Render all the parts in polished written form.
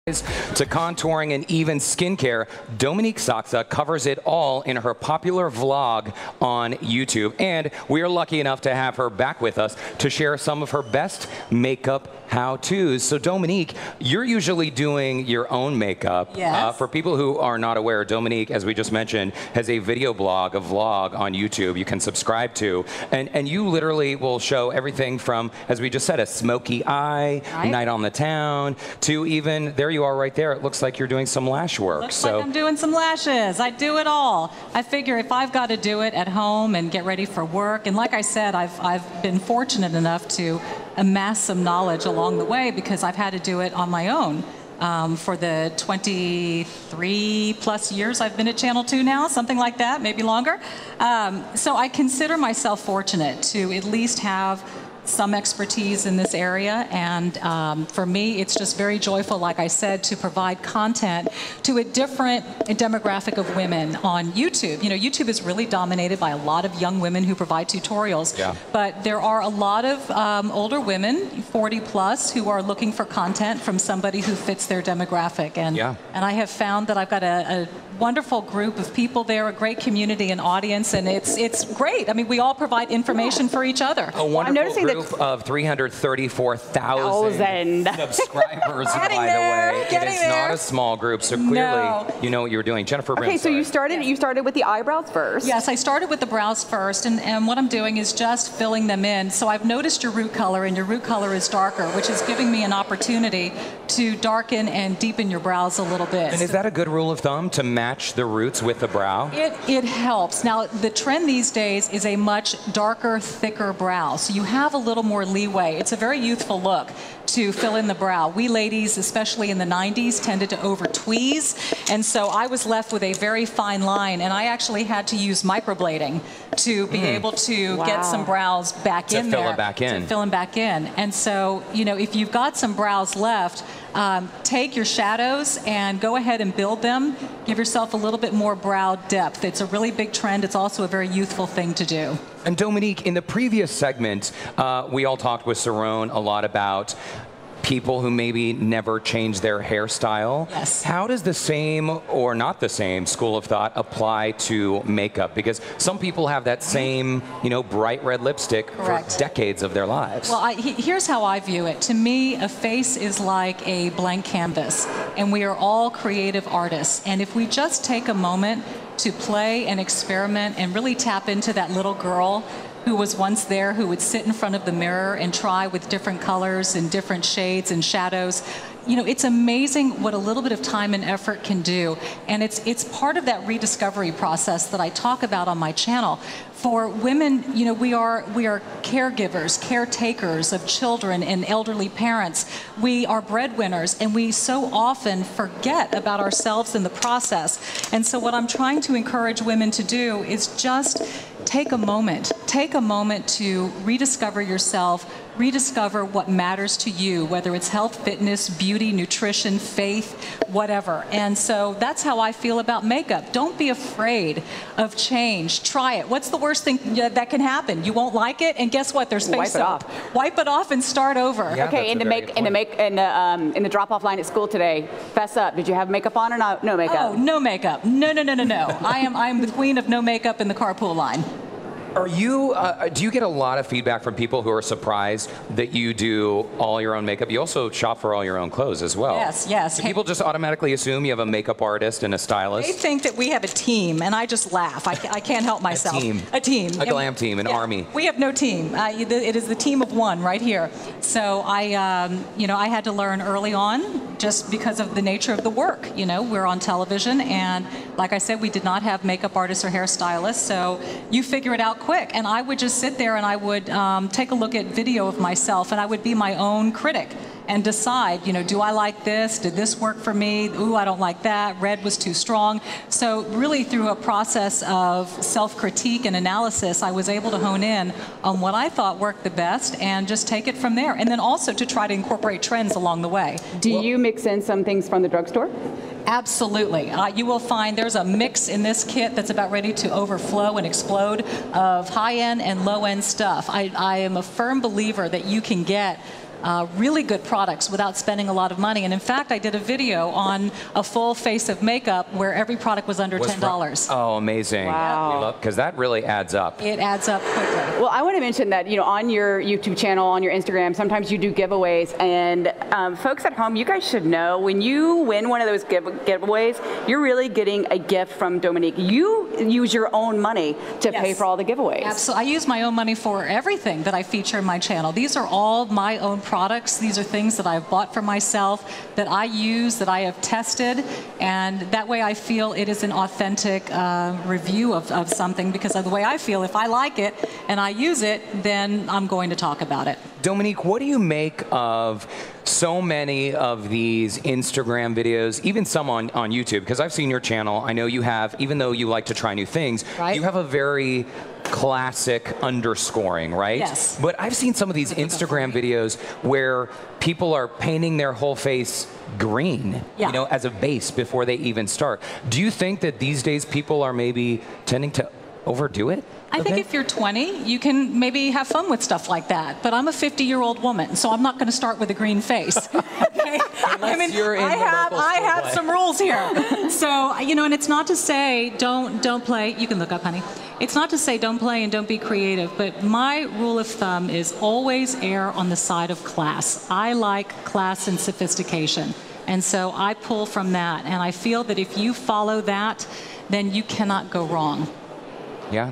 to contouring and even skincare, Dominique Sachse covers it all in her popular vlog on YouTube. And we are lucky enough to have her back with us to share some of her best makeup how-tos. So Dominique, you're usually doing your own makeup. Yes. For people who are not aware, Dominique, as we just mentioned, has a video blog, a vlog on YouTube you can subscribe to. And you literally will show everything from, as we just said, a smoky eye, night on the town, to even, there you are right there, it looks like you're doing some lash work. Looks like I'm doing some lashes. I do it all. I figure if I've got to do it at home and get ready for work, and like I said, I've been fortunate enough to amass some knowledge along the way because I've had to do it on my own. For the 23 plus years I've been at Channel 2 now, something like that, maybe longer. So I consider myself fortunate to at least have some expertise in this area, and for me it's just very joyful, like I said, to provide content to a different demographic of women on YouTube. You know, YouTube is really dominated by a lot of young women who provide tutorials, but there are a lot of older women, 40 plus, who are looking for content from somebody who fits their demographic, and I have found that I've got a wonderful group of people there, a great community and audience, and it's great. I mean, we all provide information for each other. A wonderful group of 334,000 subscribers, by the way. It is not a small group, so clearly you know what you're doing. Jennifer Brim, okay, so you started with the eyebrows first. Yes, I started with the brows first, and what I'm doing is just filling them in. So I've noticed your root color, and your root color is darker, which is giving me an opportunity to darken and deepen your brows a little bit. And is that a good rule of thumb, to match the roots with the brow? It helps. Now, the trend these days is a much darker, thicker brow. So you have a little more leeway. It's a very youthful look to fill in the brow. We ladies, especially in the 90s, tended to over-tweeze, and so I was left with a very fine line, and I actually had to use microblading to be able to get some brows back in there. To fill it back in. To fill them back in. And so, you know, if you've got some brows left, take your shadows and go ahead and build them. Give yourself a little bit more brow depth. It's a really big trend. It's also a very youthful thing to do. And Dominique, in the previous segment, we all talked with Saron a lot about people who maybe never change their hairstyle. Yes. How does the same or not the same school of thought apply to makeup? Because some people have that same, you know, bright red lipstick for decades of their lives. Well, here's how I view it. To me, a face is like a blank canvas, and we are all creative artists. And if we just take a moment to play and experiment and really tap into that little girl who was once there, who would sit in front of the mirror and try with different colors and different shades and shadows. You know, it's amazing what a little bit of time and effort can do. And it's part of that rediscovery process that I talk about on my channel. For women, you know, we are caregivers, caretakers of children and elderly parents. We are breadwinners, and we so often forget about ourselves in the process. And so what I'm trying to encourage women to do is just take a moment to rediscover yourself, rediscover what matters to you, whether it's health, fitness, beauty, nutrition, faith, whatever. And so that's how I feel about makeup. Don't be afraid of change. Try it. What's the worst thing that can happen? You won't like it, and guess what? There's face soap. Wipe it off and start over. Yeah, okay, in the drop-off line at school today, fess up. Did you have makeup on or no makeup? Oh, no makeup. No. I am the queen of no makeup in the carpool line. Are you, do you get a lot of feedback from people who are surprised that you do all your own makeup? You also shop for all your own clothes as well. Yes. Do people just automatically assume you have a makeup artist and a stylist? They think that we have a team, and I just laugh. I can't help myself. A team. A glam team, an army. We have no team. It is the team of one right here. So I had to learn early on, just because of the nature of the work. You know, we're on television, and like I said, we did not have makeup artists or hairstylists, so you figure it out quick. And I would just sit there and I would take a look at video of myself, and I would be my own critic and decide, you know, do I like this? Did this work for me? Ooh, I don't like that. Red was too strong. So really through a process of self-critique and analysis, I was able to hone in on what I thought worked the best and just take it from there. And then also to try to incorporate trends along the way. Do you mix in some things from the drugstore? Absolutely. You will find there's a mix in this kit that's about ready to overflow and explode of high-end and low-end stuff. I am a firm believer that you can get really good products without spending a lot of money. And in fact, I did a video on a full face of makeup where every product was under $10. Oh, amazing. Wow. Because that really adds up. It adds up quickly. Well, I want to mention that, on your YouTube channel, on your Instagram, sometimes you do giveaways. And folks at home, you guys should know, when you win one of those giveaways, you're really getting a gift from Dominique. You use your own money to pay for all the giveaways. Absolutely. I use my own money for everything that I feature in my channel. These are all my own products. These are things that I've bought for myself, that I use, that I have tested, and that way I feel it is an authentic review of something, because of the way I feel, if I like it and I use it, then I'm going to talk about it. Dominique, what do you make of so many of these Instagram videos, even some on YouTube? Because I've seen your channel. I know you have, even though you like to try new things, you have a very classic underscoring, right? Yes. But I've seen some of these Instagram videos where people are painting their whole face green, as a base before they even start. Do you think that these days people are maybe tending to overdo it? I think if you're 20, you can maybe have fun with stuff like that. But I'm a 50-year-old woman, so I'm not going to start with a green face. Okay? I have some rules here. So, and it's not to say don't play. You can look up, honey. It's not to say don't play and don't be creative, but my rule of thumb is always err on the side of class. I like class and sophistication. And so I pull from that. And I feel that if you follow that, then you cannot go wrong. Yeah,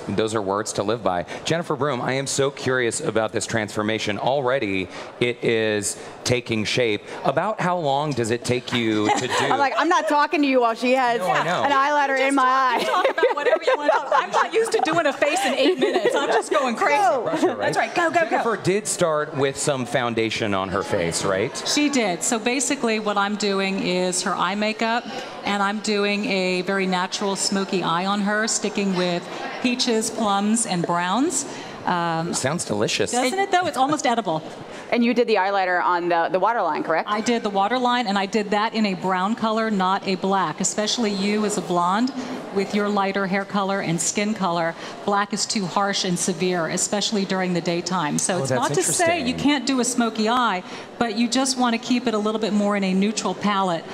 those are words to live by. Jennifer Broome, I am so curious about this transformation. Already, it is taking shape. About how long does it take you to do? I'm not talking to you while she has an eyeliner in my eye. Talk about whatever you want to talk about. I'm not used to doing a face in 8 minutes. I'm just going crazy. That's right. Go, go, go. Jennifer did start with some foundation on her face, right? She did. So basically, what I'm doing is her eye makeup, and I'm doing a very natural smoky eye on her, sticking with peaches, plums, and browns. Sounds delicious. Doesn't it, though? It's almost edible. And you did the eyeliner on the waterline, correct? I did the waterline, and I did that in a brown color, not a black. Especially you as a blonde, with your lighter hair color and skin color, black is too harsh and severe, especially during the daytime. So it's not to say you can't do a smoky eye, but you just want to keep it a little bit more in a neutral palette.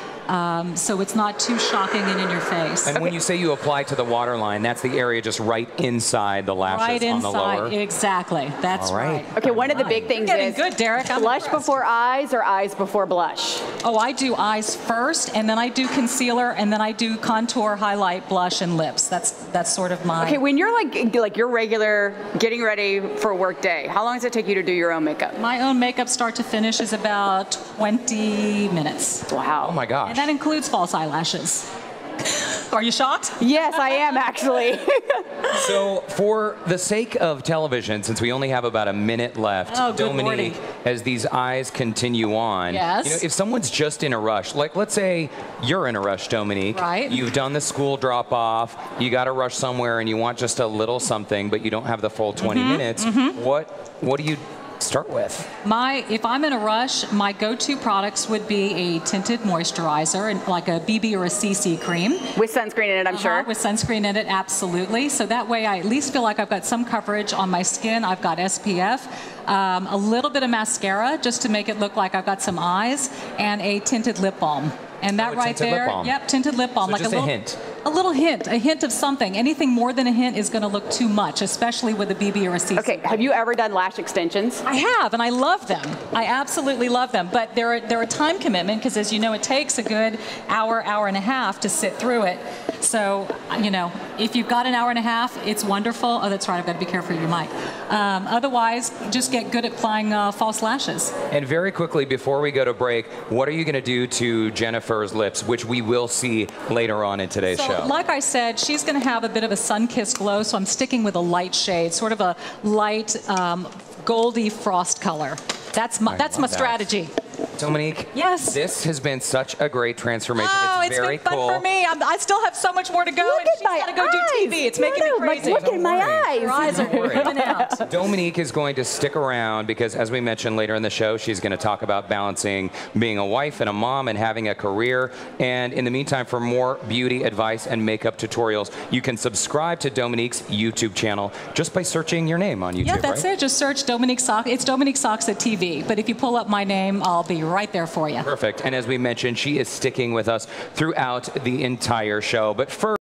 So it's not too shocking and in your face. And when you say you apply to the waterline, that's the area just right inside the lashes right inside, on the lower? Exactly. That's right. Okay, one of the big things getting is good, Derek. Blush before eyes or eyes before blush? Oh, I do eyes first, and then I do concealer, and then I do contour, highlight, blush, and lips. That's sort of my... Okay, when you're like your regular getting ready for a work day, how long does it take you to do your own makeup? My own makeup start to finish is about 20 minutes. Wow. Oh my gosh. And that includes false eyelashes. Are you shocked? Yes, I am actually. So for the sake of television, since we only have about a minute left, Dominique, as these eyes continue on, if someone's just in a rush, like let's say you're in a rush, Dominique, you've done the school drop off, you got to rush somewhere and you want just a little something, but you don't have the full 20 minutes, what do you start with? If I'm in a rush, my go-to products would be a tinted moisturizer, and like a BB or a CC cream. With sunscreen in it, I'm sure. With sunscreen in it, absolutely. So that way I at least feel like I've got some coverage on my skin. I've got SPF, a little bit of mascara just to make it look like I've got some eyes, and a tinted lip balm. And that right there, tinted lip balm. So like just a hint. A little hint, a hint of something. Anything more than a hint is going to look too much, especially with a BB or a CC. Okay, have you ever done lash extensions? I have, and I love them. I absolutely love them. But they're a time commitment, because as you know, it takes a good hour and a half to sit through it. So, if you've got an hour and a half, it's wonderful. Oh, that's right, I've got to be careful with your mic. Otherwise, just get good at applying false lashes. And very quickly, before we go to break, what are you going to do to Jennifer's lips, which we will see later on in today's show? Like I said, she's going to have a bit of a sun-kissed glow, so I'm sticking with a light shade, sort of a light goldy frost color. That's my strategy. Dominique, Yes. this has been such a great transformation. Oh, it's very been fun cool. for me. I still have so much more to go, Look and at she's my got to go do eyes. TV. It's making me crazy. Look at my eyes. Your eyes are Don't worry. coming out. Dominique is going to stick around because, as we mentioned later in the show, she's going to talk about balancing being a wife and a mom and having a career. And in the meantime, for more beauty advice and makeup tutorials, you can subscribe to Dominique's YouTube channel just by searching your name on YouTube. Yeah, that's right? it. Just search Dominique Sox. It's Dominique Soxa TV. But if you pull up my name, I'll be right there for you. Perfect. And as we mentioned, she is sticking with us throughout the entire show. But first,